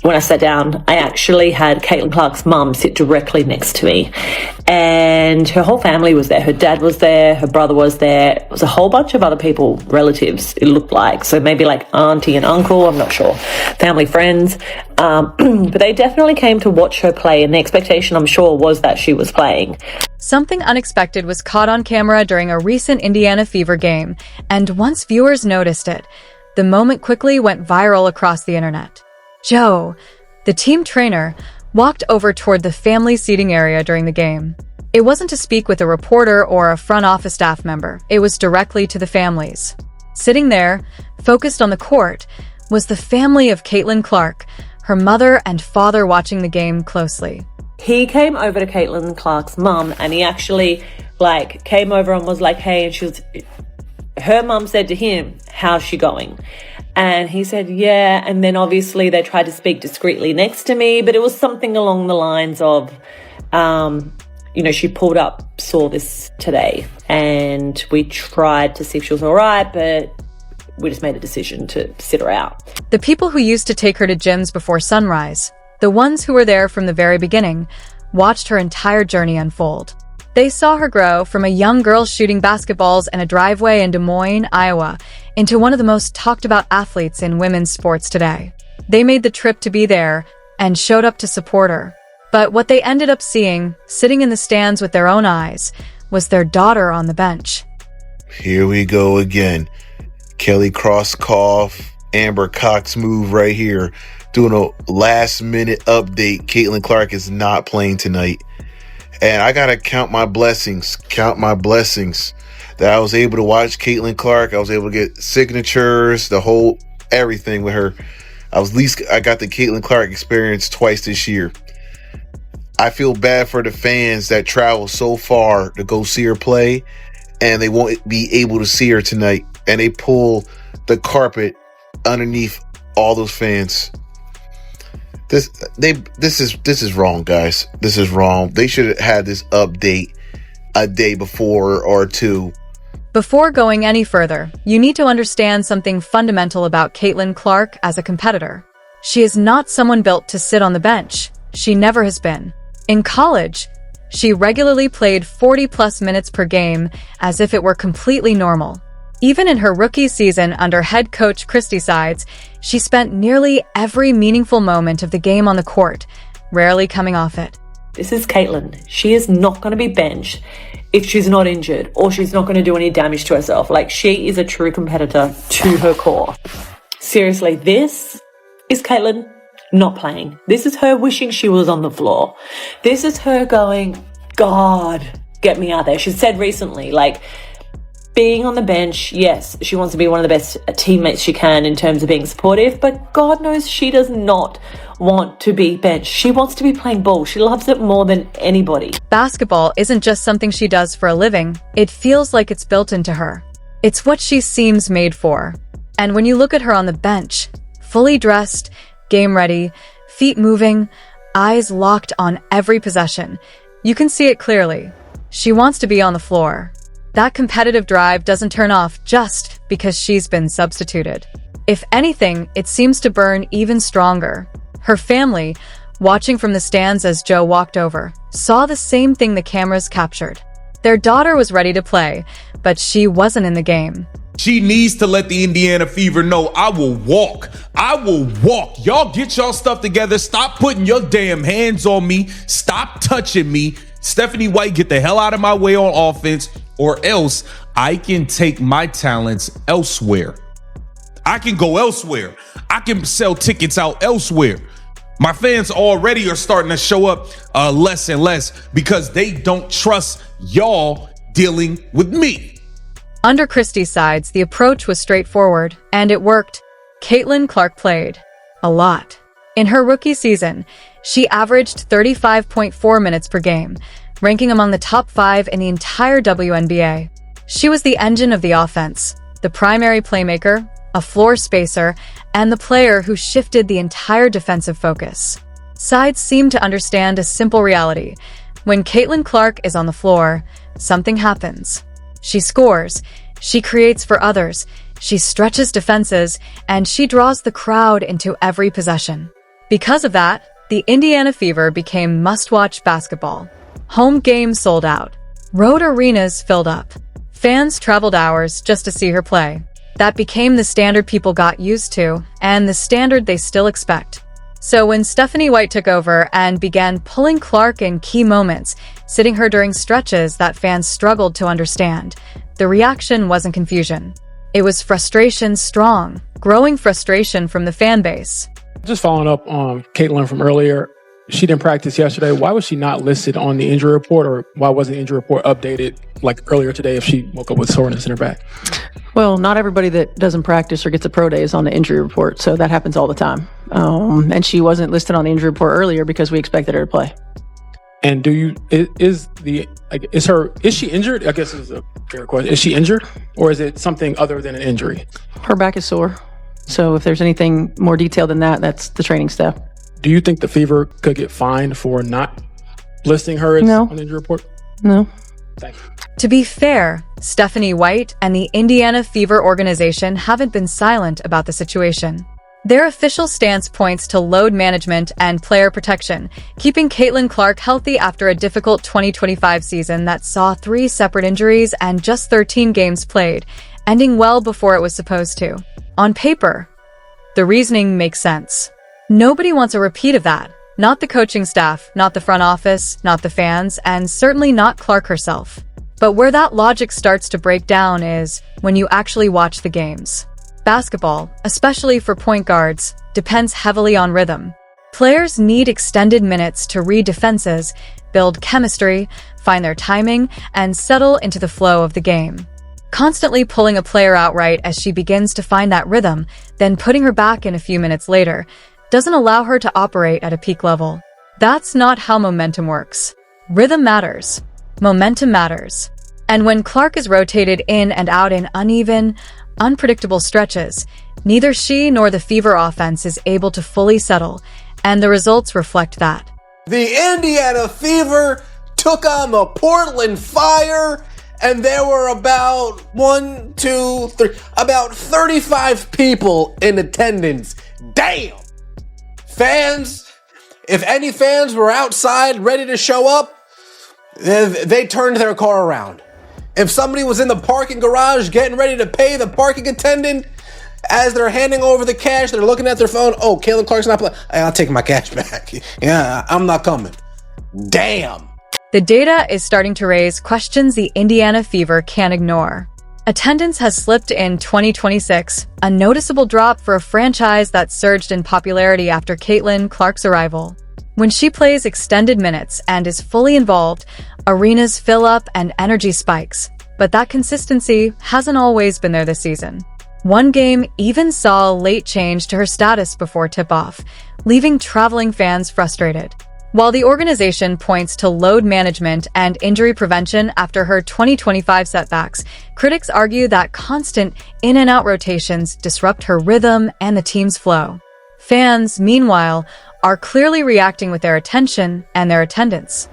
when I sat down, I actually had Caitlin Clark's mum sit directly next to me, and her whole family was there. Her dad was there, her brother was there. It was a whole bunch of other people, relatives, it looked like. So maybe like auntie and uncle, I'm not sure, family, friends. But they definitely came to watch her play, and the expectation, I'm sure, was that she was playing. Something unexpected was caught on camera during a recent Indiana Fever game, and once viewers noticed it, the moment quickly went viral across the internet. Joe, the team trainer, walked over toward the family seating area during the game. It wasn't to speak with a reporter or a front office staff member. It was directly to the families. Sitting there, focused on the court, was the family of Caitlin Clark, her mother and father watching the game closely. He came over to Caitlin Clark's mum, and he actually came over and was like, hey, and her mum said to him, how's she going? And he said, yeah. And then obviously they tried to speak discreetly next to me, but it was something along the lines of, she pulled up, saw this today, and we tried to see if she was all right, but we just made a decision to sit her out. The people who used to take her to gyms before sunrise, the ones who were there from the very beginning, watched her entire journey unfold. They saw her grow from a young girl shooting basketballs in a driveway in Des Moines, Iowa, into one of the most talked-about athletes in women's sports today. They made the trip to be there and showed up to support her. But what they ended up seeing, sitting in the stands with their own eyes, was their daughter on the bench. Here we go again. Kelly Crosskoff, Amber Cox move right here. Doing a last-minute update. Caitlin Clark is not playing tonight. And I got to count my blessings that I was able to watch Caitlin Clark. I was able to get signatures, everything with her. I got the Caitlin Clark experience twice this year. I feel bad for the fans that travel so far to go see her play, and they won't be able to see her tonight. And they pull the carpet underneath all those fans. This is wrong, guys. This is wrong. They should have had this update a day before or two. Before going any further, you need to understand something fundamental about Caitlin Clark as a competitor. She is not someone built to sit on the bench. She never has been. In college, she regularly played 40-plus minutes per game as if it were completely normal. Even in her rookie season under head coach Christy Sides, she spent nearly every meaningful moment of the game on the court, rarely coming off it. This is Caitlin. She is not going to be benched if she's not injured, or she's not going to do any damage to herself. She is a true competitor to her core. Seriously, this is Caitlin not playing. This is her wishing she was on the floor. This is her going, God, get me out there. She said recently, being on the bench, yes, she wants to be one of the best teammates she can in terms of being supportive, but God knows she does not want to be benched. She wants to be playing ball. She loves it more than anybody. Basketball isn't just something she does for a living. It feels like it's built into her. It's what she seems made for. And when you look at her on the bench, fully dressed, game ready, feet moving, eyes locked on every possession, you can see it clearly. She wants to be on the floor. That competitive drive doesn't turn off just because she's been substituted. If anything, it seems to burn even stronger. Her family, watching from the stands as Joe walked over, saw the same thing the cameras captured. Their daughter was ready to play, but she wasn't in the game. She needs to let the Indiana Fever know, I will walk. I will walk. Y'all get y'all stuff together. Stop putting your damn hands on me. Stop touching me. Stephanie White, get the hell out of my way on offense, or else I can take my talents elsewhere. I can go elsewhere. I can sell tickets out elsewhere. My fans already are starting to show up less and less because they don't trust y'all dealing with me. Under Christy's Sides, the approach was straightforward, and it worked. Caitlin Clark played a lot. In her rookie season, she averaged 35.4 minutes per game, ranking among the top 5 in the entire WNBA. She was the engine of the offense, the primary playmaker, a floor spacer, and the player who shifted the entire defensive focus. Sides seemed to understand a simple reality. When Caitlin Clark is on the floor, something happens. She scores, she creates for others, she stretches defenses, and she draws the crowd into every possession. Because of that, the Indiana Fever became must-watch basketball. Home games sold out. Road arenas filled up. Fans traveled hours just to see her play. That became the standard people got used to, and the standard they still expect. So when Stephanie White took over and began pulling Clark in key moments, sitting her during stretches that fans struggled to understand, the reaction wasn't confusion. It was frustration strong, growing frustration from the fan base. Just following up on Caitlin from earlier, she didn't practice yesterday. Why was she not listed on the injury report, or why wasn't the injury report updated like earlier today if she woke up with soreness in her back? Well, not everybody that doesn't practice or gets a pro day is on the injury report, so that happens all the time. And she wasn't listed on the injury report earlier because we expected her to play. And is she injured? I guess this is a fair question. Is she injured, or is it something other than an injury? Her back is sore. So if there's anything more detailed than that, that's the training staff. Do you think the Fever could get fined for not listing her on the injury report? No. Thank you. To be fair, Stephanie White and the Indiana Fever organization haven't been silent about the situation. Their official stance points to load management and player protection, keeping Caitlin Clark healthy after a difficult 2025 season that saw 3 separate injuries and just 13 games played, ending well before it was supposed to. On paper, the reasoning makes sense. Nobody wants a repeat of that. Not the coaching staff, not the front office, not the fans, and certainly not Clark herself. But where that logic starts to break down is when you actually watch the games. Basketball, especially for point guards, depends heavily on rhythm. Players need extended minutes to read defenses, build chemistry, find their timing, and settle into the flow of the game. Constantly pulling a player outright as she begins to find that rhythm, then putting her back in a few minutes later, doesn't allow her to operate at a peak level. That's not how momentum works. Rhythm matters. Momentum matters. And when Clark is rotated in and out in uneven, unpredictable stretches, neither she nor the Fever offense is able to fully settle, and the results reflect that. The Indiana Fever took on the Portland Fire, and there were about 35 people in attendance. Damn! Fans, if any fans were outside ready to show up, they turned their car around. If somebody was in the parking garage getting ready to pay the parking attendant, as they're handing over the cash, they're looking at their phone. Oh, Caitlin Clark's not playing. Hey, I'll take my cash back. Yeah, I'm not coming. Damn. The data is starting to raise questions the Indiana Fever can't ignore. Attendance has slipped in 2026, a noticeable drop for a franchise that surged in popularity after Caitlin Clark's arrival. When she plays extended minutes and is fully involved, arenas fill up and energy spikes. But that consistency hasn't always been there this season. One game even saw a late change to her status before tip-off, leaving traveling fans frustrated. While the organization points to load management and injury prevention after her 2025 setbacks, critics argue that constant in-and-out rotations disrupt her rhythm and the team's flow. Fans, meanwhile, are clearly reacting with their attention and their attendance.